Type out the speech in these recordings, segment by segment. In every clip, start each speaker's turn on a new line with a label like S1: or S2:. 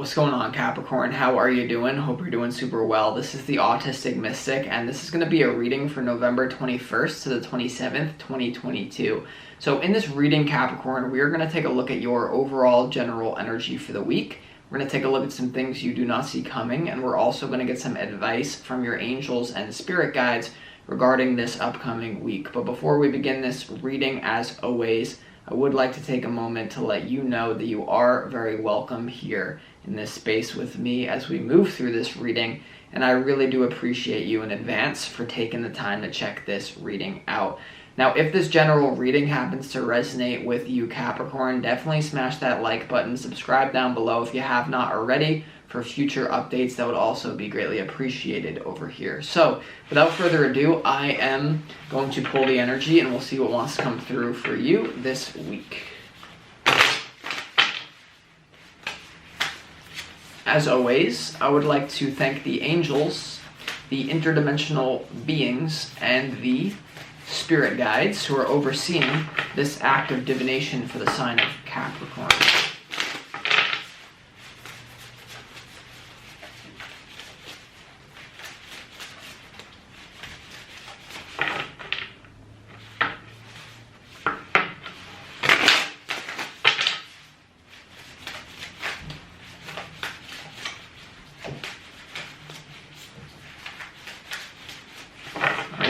S1: What's going on, Capricorn? How are you doing? Hope you're doing super well. This is the Autistic Mystic, and this is going to be a reading for November 21st to the 27th, 2022. So in this reading, Capricorn, we are going to take a look at your overall general energy for the week. We're going to take a look at some things you do not see coming, and we're also going to get some advice from your angels and spirit guides regarding this upcoming week. But before we begin this reading, as always, I would like to take a moment to let you know that you are very welcome here in this space with me as we move through this reading, and I really do appreciate you in advance for taking the time to check this reading out. Now, if this general reading happens to resonate with you, Capricorn, definitely smash that like button, subscribe down below if you have not already for future updates. That would also be greatly appreciated over here. So, without further ado, I am going to pull the energy and we'll see what wants to come through for you this week. As always, I would like to thank the angels, the interdimensional beings, and the spirit guides who are overseeing this act of divination for the sign of Capricorn.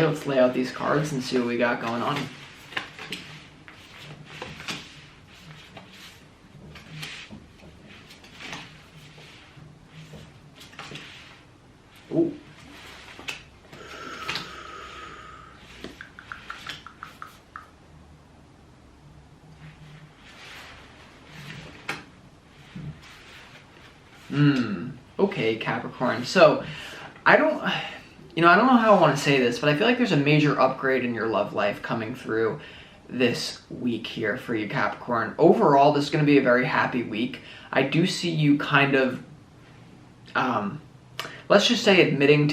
S1: Let's lay out these cards and see what we got going on. Ooh. Okay, Capricorn. So, I don't know how I want to say this, but I feel like there's a major upgrade in your love life coming through this week here for you, Capricorn. Overall, this is going to be a very happy week. I do see you kind of, let's just say admitting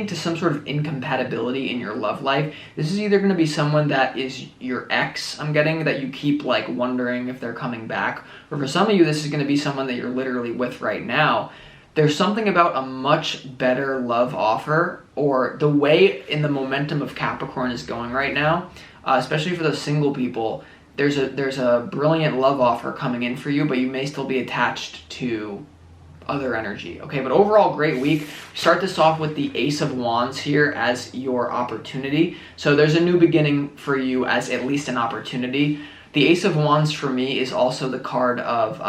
S1: to some sort of incompatibility in your love life. This is either going to be someone that is your ex, I'm getting, that you keep like wondering if they're coming back, or for some of you, this is going to be someone that you're literally with right now. There's something about a much better love offer, or the way in the momentum of Capricorn is going right now, especially for those single people. There's a brilliant love offer coming in for you, but you may still be attached to other energy. Okay, but overall, great week. Start this off with the Ace of Wands here as your opportunity. So there's a new beginning for you as at least an opportunity. The Ace of Wands for me is also the card of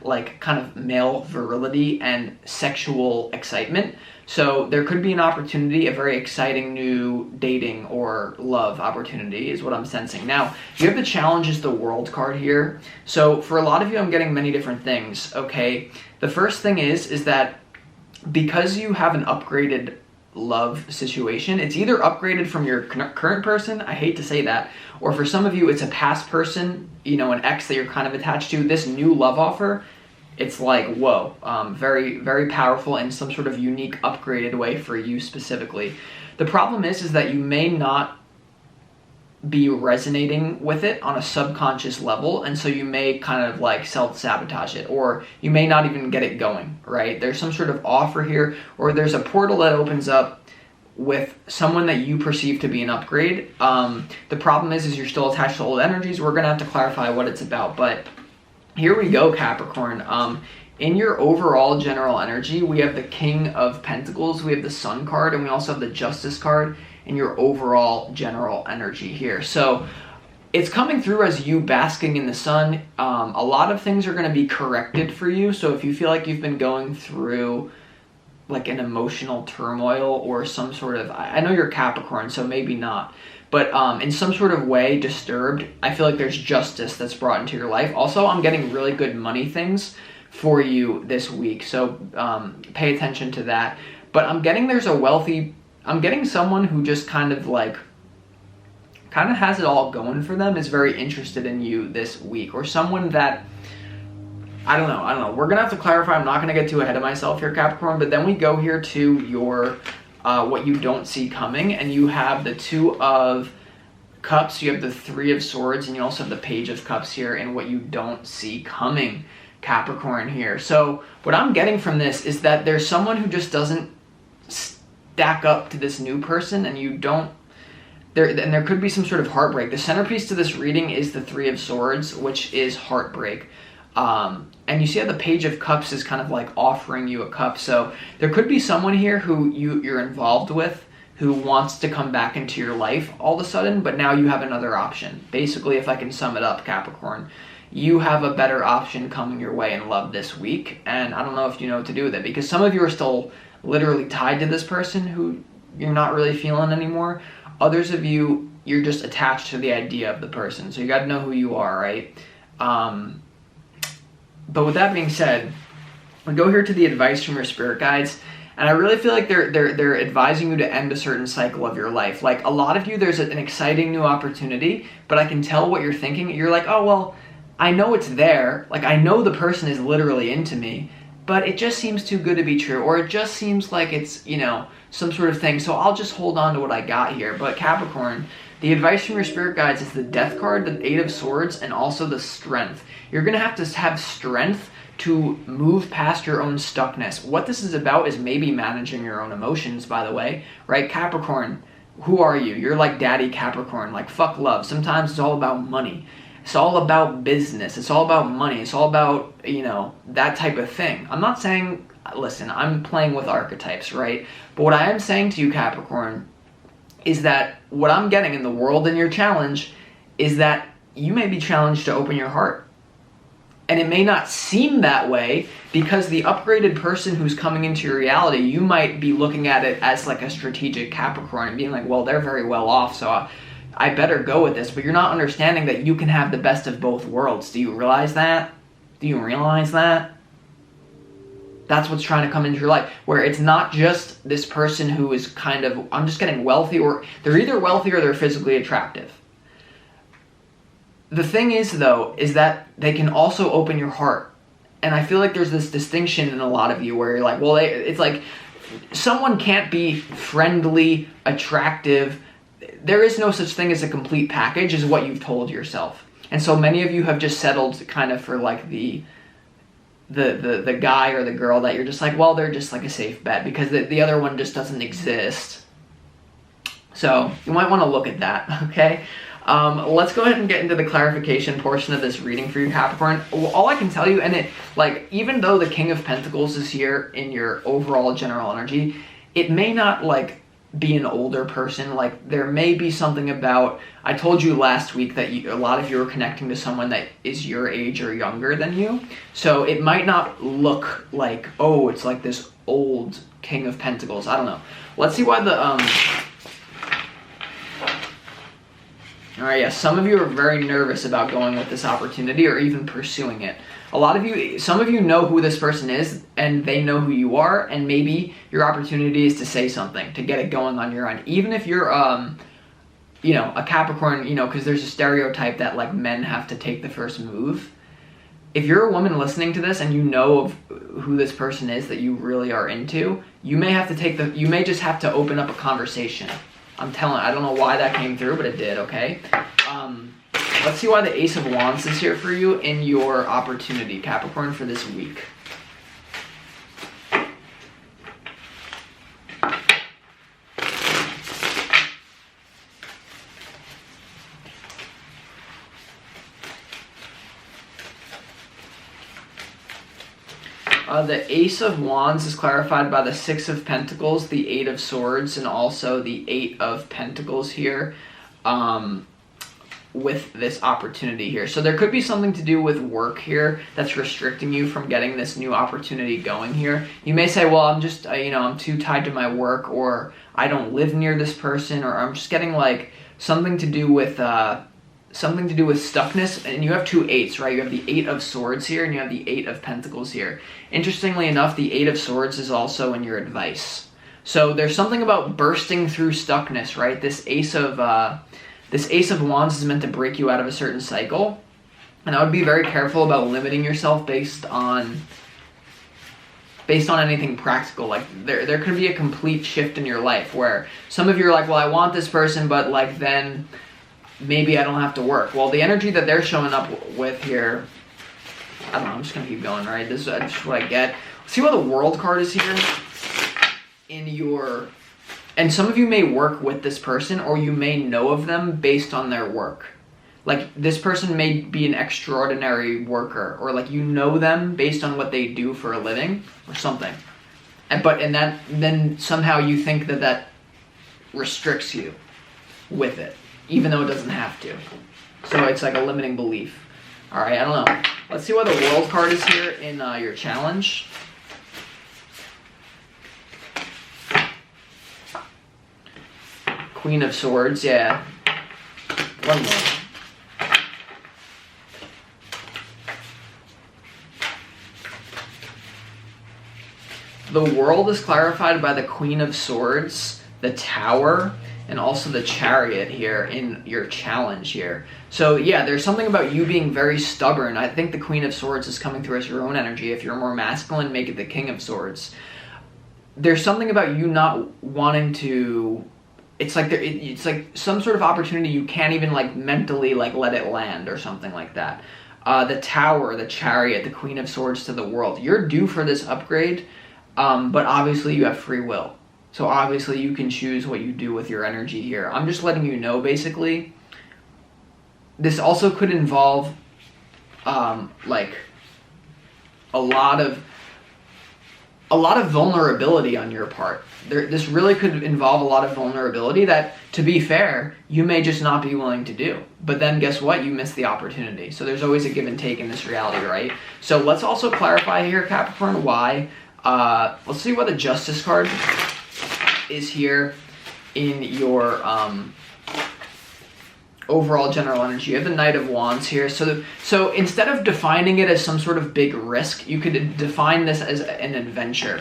S1: like kind of male virility and sexual excitement. So there could be an opportunity, a very exciting new dating or love opportunity is what I'm sensing. Now, you have the Challenge is the World card here. So for a lot of you, I'm getting many different things, okay? The first thing is that because you have an upgraded love situation, it's either upgraded from your current person, I hate to say that, or for some of you it's a past person, an ex that you're kind of attached to. This new love offer, it's like, whoa, very, very powerful in some sort of unique upgraded way for you specifically. The problem is that you may not be resonating with it on a subconscious level, and so you may kind of like self-sabotage it, or you may not even get it going, right? There's some sort of offer here, or there's a portal that opens up with someone that you perceive to be an upgrade. The problem is you're still attached to old energies. We're gonna have to clarify what it's about, but here we go, Capricorn. In your overall general energy, we have the King of Pentacles, we have the Sun card, and we also have the Justice card in your overall general energy here. So it's coming through as you basking in the sun. A lot of things are going to be corrected for you. So if you feel like you've been going through like an emotional turmoil or some sort of, I know you're Capricorn, so maybe not, but in some sort of way disturbed, I feel like there's justice that's brought into your life. Also, I'm getting really good money things for you this week, so pay attention to that. But I'm getting I'm getting someone who just kind of has it all going for them, is very interested in you this week, or someone that, I don't know. We're gonna have to clarify. I'm not gonna get too ahead of myself here, Capricorn, but then we go here to your, what you don't see coming, and you have the Two of Cups, you have the Three of Swords, and you also have the Page of Cups here, and what you don't see coming. Capricorn here. So what I'm getting from this is that there's someone who just doesn't stack up to this new person, and you don't, and there could be some sort of heartbreak. The centerpiece to this reading is the Three of Swords, which is heartbreak. And you see how the Page of Cups is kind of like offering you a cup. So there could be someone here who you're involved with who wants to come back into your life all of a sudden, but now you have another option. Basically, if I can sum it up, Capricorn, you have a better option coming your way in love this week, and I don't know if you know what to do with it, because some of you are still literally tied to this person who you're not really feeling anymore. Others of you, you're just attached to the idea of the person, so you got to know who you are, right? But with that being said, we go here to the advice from your spirit guides, and I really feel like they're advising you to end a certain cycle of your life. Like, a lot of you, there's an exciting new opportunity, but I can tell what you're thinking. You're like, oh, well, I know it's there. Like, I know the person is literally into me, but it just seems too good to be true, or it just seems like it's, you know, some sort of thing, so I'll just hold on to what I got here. But Capricorn, the advice from your spirit guides is the Death card, the Eight of Swords, and also the Strength. You're going to have strength to move past your own stuckness. What this is about is maybe managing your own emotions, by the way, right? Capricorn, who are you? You're like Daddy Capricorn, like fuck love. Sometimes it's all about money. It's all about business. It's all about money. It's all about, you know, that type of thing. I'm not saying, listen, I'm playing with archetypes, right? But what I am saying to you, Capricorn, is that what I'm getting in the world and your challenge is that you may be challenged to open your heart. And it may not seem that way because the upgraded person who's coming into your reality, you might be looking at it as like a strategic Capricorn and being like, well, they're very well off, so I better go with this. But you're not understanding that you can have the best of both worlds. Do you realize that? Do you realize that? That's what's trying to come into your life, where it's not just this person who is kind of, I'm just getting wealthy, or they're either wealthy or they're physically attractive. The thing is, though, is that they can also open your heart. And I feel like there's this distinction in a lot of you where you're like, well, it's like someone can't be friendly, attractive. There is no such thing as a complete package, is what you've told yourself. And so many of you have just settled kind of for like the guy or the girl that you're just like, well, they're just like a safe bet because the other one just doesn't exist. So you might want to look at that, okay? Let's go ahead and get into the clarification portion of this reading for you, Capricorn. All I can tell you, and it, like, even though the King of Pentacles is here in your overall general energy, it may not, like, be an older person. Like, there may be something about, I told you last week that a lot of you are connecting to someone that is your age or younger than you. So it might not look like, oh, it's like this old King of Pentacles. I don't know. Let's see why the, all right, yeah, some of you are very nervous about going with this opportunity or even pursuing it. A lot of you, some of you know who this person is and they know who you are, and maybe your opportunity is to say something, to get it going on your end. Even if you're, you know, a Capricorn, you know, because there's a stereotype that, like, men have to take the first move. If you're a woman listening to this and you know of who this person is that you really are into, you may have to you may just have to open up a conversation. I'm telling, I don't know why that came through, but it did, okay? Let's see why the Ace of Wands is here for you in your opportunity, Capricorn, for this week. The Ace of Wands is clarified by the Six of Pentacles, the Eight of Swords, and also the Eight of Pentacles here with this opportunity here. So there could be something to do with work here that's restricting you from getting this new opportunity going here. You may say, well, I'm just, you know, I'm too tied to my work, or I don't live near this person, or I'm just getting like something to do with stuckness. And you have two eights, right? You have the Eight of Swords here and you have the Eight of Pentacles here. Interestingly enough, the Eight of Swords is also in your advice. So there's something about bursting through stuckness, right? This Ace of Wands is meant to break you out of a certain cycle. And I would be very careful about limiting yourself based on anything practical. Like, there could be a complete shift in your life where some of you are like, well, I want this person, but like then maybe I don't have to work. Well, the energy that they're showing up with here, I don't know, I'm just gonna keep going, right? This is just what I get. See what the World card is here in your, and some of you may work with this person, or you may know of them based on their work. Like, this person may be an extraordinary worker, or like you know them based on what they do for a living or something. And then somehow you think that restricts you with it, even though it doesn't have to. So it's like a limiting belief. All right, I don't know. Let's see what the World card is here in your challenge. Queen of Swords, yeah. One more. The World is clarified by the Queen of Swords, the Tower, and also the Chariot here in your challenge here. So yeah, there's something about you being very stubborn. I think the Queen of Swords is coming through as your own energy. If you're more masculine, make it the King of Swords. There's something about you not wanting to, it's like some sort of opportunity you can't even like mentally like let it land or something like that. The Tower, the Chariot, the Queen of Swords to the World. You're due for this upgrade, but obviously you have free will. So obviously you can choose what you do with your energy here. I'm just letting you know, basically. This also could involve like a lot of vulnerability on your part. This really could involve a lot of vulnerability that, to be fair, you may just not be willing to do. But then guess what? You missed the opportunity. So there's always a give and take in this reality, right? So let's also clarify here, Capricorn, why. Let's see what the Justice card is here in your overall general energy. You have the Knight of Wands here. So instead of defining it as some sort of big risk, you could define this as an adventure.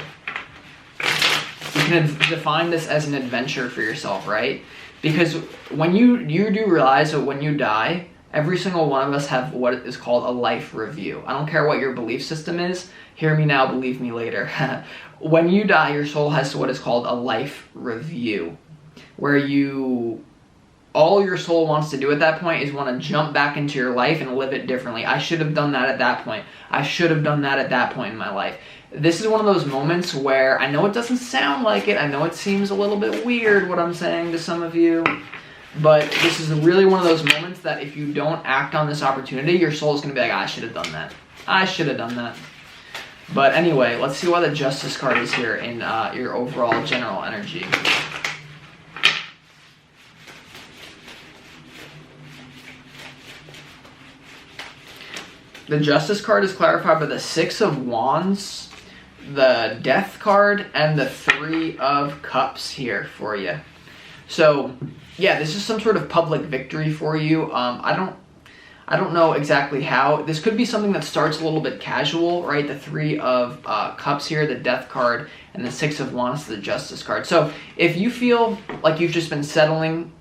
S1: You can define this as an adventure for yourself, right? Because when you do realize that when you die, every single one of us have what is called a life review. I don't care what your belief system is. Hear me now, believe me later. When you die, your soul has what is called a life review, where all your soul wants to do at that point is want to jump back into your life and live it differently. I should have done that at that point. I should have done that at that point in my life. This is one of those moments where I know it doesn't sound like it. I know it seems a little bit weird what I'm saying to some of you. But this is really one of those moments that if you don't act on this opportunity, your soul is going to be like, I should have done that. I should have done that. But anyway, let's see why the Justice card is here in your overall general energy. The Justice card is clarified by the Six of Wands, the Death card, and the Three of Cups here for you. So yeah, this is some sort of public victory for you. I don't know exactly how. This could be something that starts a little bit casual, right? The Three of Cups here, the Death card, and the Six of Wands, the Justice card. So if you feel like you've just been settling,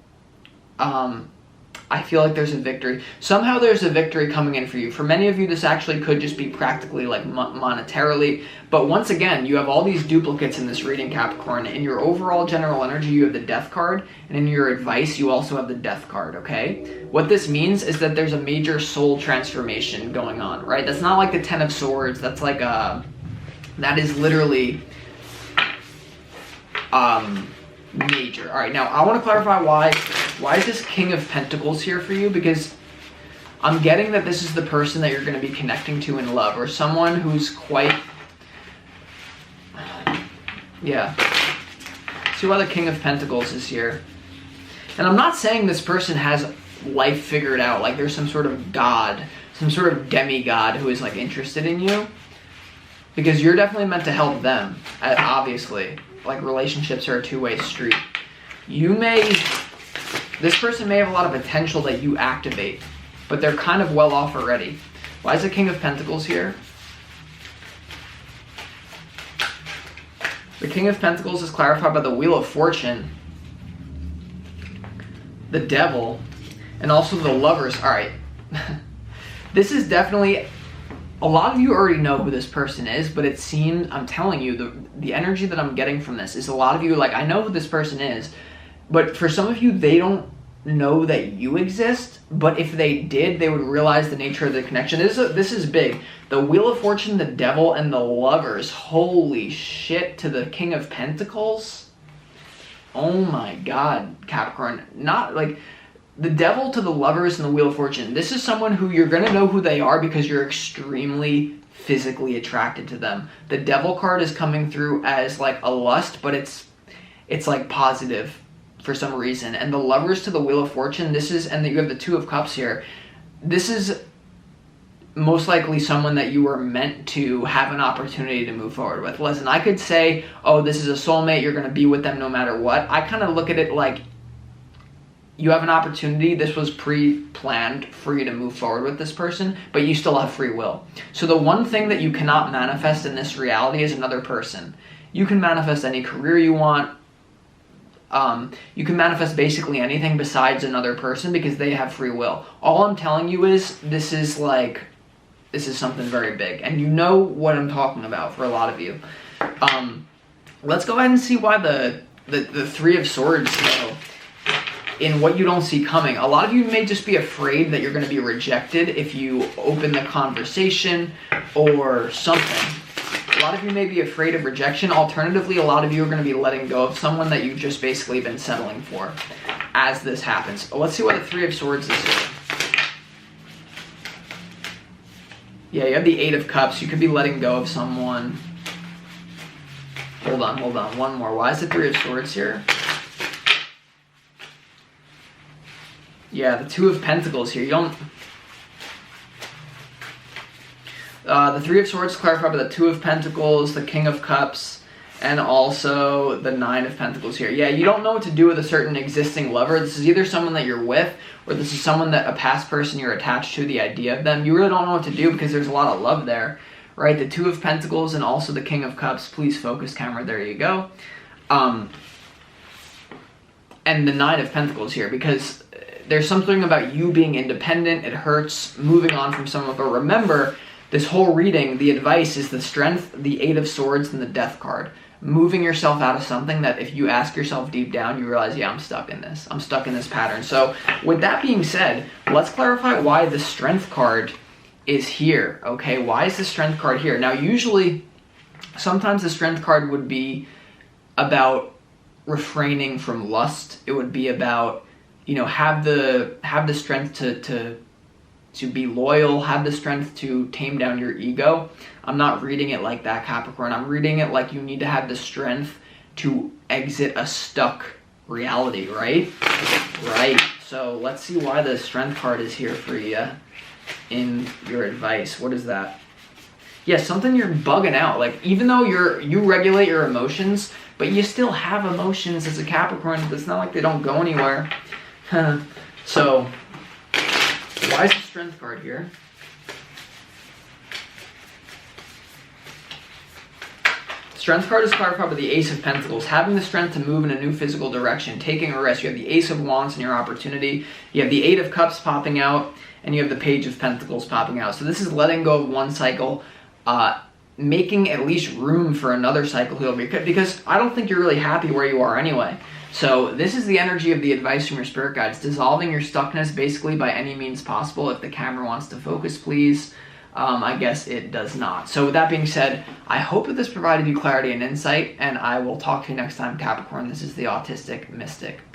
S1: I feel like there's a victory. Somehow there's a victory coming in for you. For many of you, this actually could just be practically like monetarily. But once again, you have all these duplicates in this reading, Capricorn. In your overall general energy, you have the Death card. And in your advice, you also have the Death card, okay? What this means is that there's a major soul transformation going on, right? That's not like the Ten of Swords. That's like that is literally major. All right, now I want to clarify why is this King of Pentacles here for you? Because I'm getting that this is the person that you're going to be connecting to in love, or someone who's quite, yeah. See why the King of Pentacles is here. And I'm not saying this person has life figured out, like there's some sort of god, some sort of demigod who is like interested in you, because you're definitely meant to help them, obviously. Like relationships are a two-way street. This person may have a lot of potential that you activate, but they're kind of well off already. Why is the King of Pentacles here? The King of Pentacles is clarified by the Wheel of Fortune, the Devil, and also the Lovers. All right. This is definitely, a lot of you already know who this person is, but it seems, I'm telling you, the energy that I'm getting from this is a lot of you like, I know who this person is, but for some of you, they don't know that you exist, but if they did, they would realize the nature of the connection. This is big. The Wheel of Fortune, the Devil, and the Lovers. Holy shit, to the King of Pentacles. Oh my God, Capricorn. Not like the Devil to the Lovers and the Wheel of Fortune. This is someone who you're going to know who they are because you're extremely physically attracted to them. The Devil card is coming through as like a lust, but it's like positive for some reason. And the Lovers to the Wheel of Fortune, and you have the Two of Cups here. This is most likely someone that you were meant to have an opportunity to move forward with. Listen, I could say, oh, this is a soulmate, you're going to be with them no matter what. I kind of look at it like you have an opportunity. This was pre-planned for you to move forward with this person, but you still have free will. So the one thing that you cannot manifest in this reality is another person. You can manifest any career you want. You can manifest basically anything besides another person because they have free will. All I'm telling you is this is something very big, and you know what I'm talking about for a lot of you. Let's go ahead and see why the Three of Swords though, in what you don't see coming. A lot of you may just be afraid that you're going to be rejected if you open the conversation or something. A lot of you may be afraid of rejection. Alternatively, a lot of you are going to be letting go of someone that you've just basically been settling for as this happens. Let's see why the Three of Swords is here. Yeah, you have the Eight of Cups. You could be letting go of someone. Hold on. One more. Why is the Three of Swords here? Yeah, the Two of Pentacles here. You don't... the Three of Swords clarified by the Two of Pentacles, the King of Cups, and also the Nine of Pentacles here. Yeah, you don't know what to do with a certain existing lover. This is either someone that you're with, or this is someone that a past person you're attached to, the idea of them. You really don't know what to do because there's a lot of love there, right? The Two of Pentacles and also the King of Cups. Please focus, camera. There you go. And the Nine of Pentacles here, because there's something about you being independent. It hurts moving on from someone, but remember, this whole reading, the advice is the Strength, the Eight of Swords, and the Death card. Moving yourself out of something that if you ask yourself deep down, you realize, yeah, I'm stuck in this. I'm stuck in this pattern. So with that being said, let's clarify why the Strength card is here, okay? Why is the Strength card here? Now, usually, sometimes the Strength card would be about refraining from lust. It would be about, you know, have the strength to be loyal, have the strength to tame down your ego. I'm not reading it like that, Capricorn. I'm reading it like you need to have the strength to exit a stuck reality, right? Right. So let's see why the Strength card is here for you in your advice. What is that? Yeah, something you're bugging out. Like, even though you regulate your emotions, but you still have emotions as a Capricorn. It's not like they don't go anywhere. So why is the Strength card here? Strength card is clarified by the Ace of Pentacles. Having the strength to move in a new physical direction, taking a risk. You have the Ace of Wands in your opportunity. You have the Eight of Cups popping out, and you have the Page of Pentacles popping out. So this is letting go of one cycle, making at least room for another cycle, because I don't think you're really happy where you are anyway. So this is the energy of the advice from your spirit guides. Dissolving your stuckness basically by any means possible. If the camera wants to focus, please. I guess it does not. So with that being said, I hope that this provided you clarity and insight, and I will talk to you next time, Capricorn. This is the Autistic Mystic.